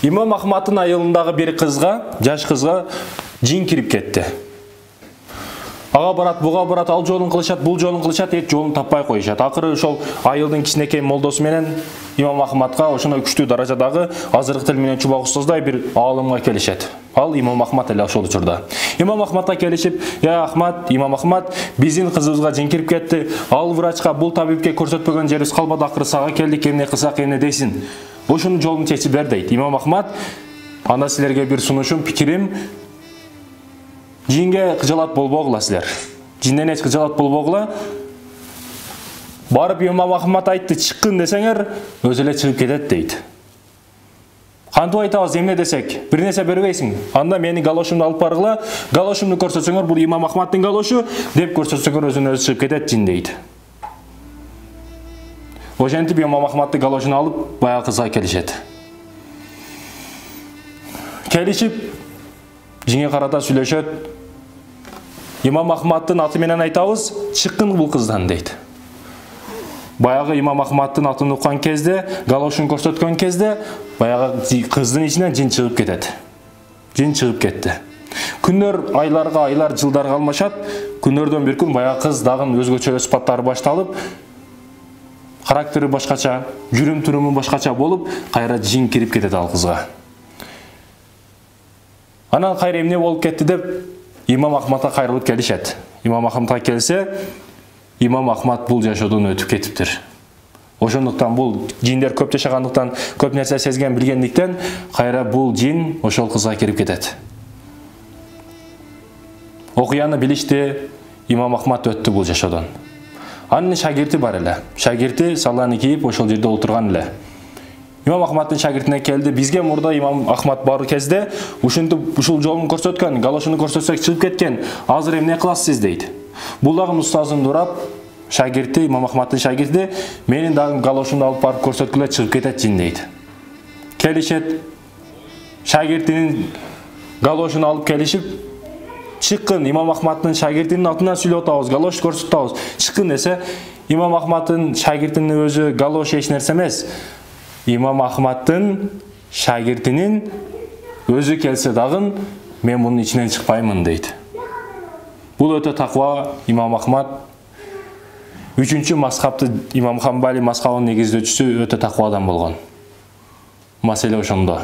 Имам Ахматтын айылындағы bir жаш кызга жин кирип кетти. Ага барат, буга барат, ал жолун кылышат, бул жолун кылышат, эч жолун таппай коюшат. Акыры ошол айылдын кичинекей молдосу менен Имам Ахматка ошондой күчтүү даражадагы азыркы тил менен чубак устоздай бир аалымга келишет. Ал Имам Ахмат эле ошол учурда. Имам Ахматка келишип, "Я Ахмат, Имам Ахмат, биздин кызыбызга жин кирип кетти. Ал врачка, бул табибке көрсөтпөгөн жерибиз калбады, акыры сага келдик, эмне кылсак, эмне дейсин? Ошонун жолун чечип бер" дейт. Имам Ахмат, "Анда силерге бир сунушум, пикирим, жинге кыжалат болбогула силер. Жинден эч кыжалат болбогула. Барып Имам Ахмат айтты, чыккын десеңер, өзү эле чыгып кетет" дейт. Кантип айтабыз, эмне десек, бир нерсе бербейсиң. Анда мени галошумду алып баргыла, галошумду көрсөтсөңөр, бул Имам Ахматтын галошу, деп көрсөтсөңөр өзүнө өзү чыгып кетет жин дейт. Ошентип Имам Ахматтын галошун алып, баягы кызга келишет. Келишип, жинге карата сүйлөшөт. Имам Ахматтын аты менен айтабыз, чыккын бул кыздан дейт. Баягы Имам Ахматтын атын уккан кезде, галошун көрсөткөн кезде, баягы кыздын ичинен жин чыгып кетет. Жин чыгып кетти. Күндөр айларга, айлар жылдарга алмашат. Күндөрдөн бир күн баягы кыз дагы өзгөчө сыпаттары башталып, характери башкача, жүрүм туруму башкача болуп, кайра жин кирип кетет ал кызга. Анан кайра эмне болуп кетти деп Имам Ахматка кайрылып келишет. Имам Ахматка келсе, Имам Ахмат бул жашоодон өтүп кетиптир. Ошондуктан бул жиндер көп жашагандыктан, көп нерсе сезген билгендиктен, кайра бул жин ошол кызга кирип кетет. Окуяны билишти, Имам Ахмат өттү бул жашоодон. Анын шагирти бар эле. Шагирти саланы кийип ошол жерде отурган эле. Имам Ахматтын шагиртине келди. Бизге мурда Имам Ахмат бар кезде ушинтип ушул жолун көрсөткөн, галошуну көрсөтсөк чыгып кеткен. Азыр эмне кыласыз дейт. Бул дагы устазын дурап, шагирти, Имам Ахматтын шагирти, менин дагы галошумду алып барып көрсөткүлө, чыгып кетет жин дейт. Келишет. Шагиртинин галошуну алып келишип, чыккын, Имам Ахматтын шагиртинин атынан сүйлөп атабыз, галош көрсөтүп атабыз. Чыккын десе, Имам Ахматтын шагиртинин өзү галош эч нерсе эмес. Имам Ахматтын шагиртинин өзү келсе дагы мен мунун ичинен чыкпаймын дейт. Бул өтө таква Имам Ахмат. 3-чү мазхабты Имам Хамбали мазхабынын негиздөөчүсү өтө таква адам болгон. Маселе ошондо.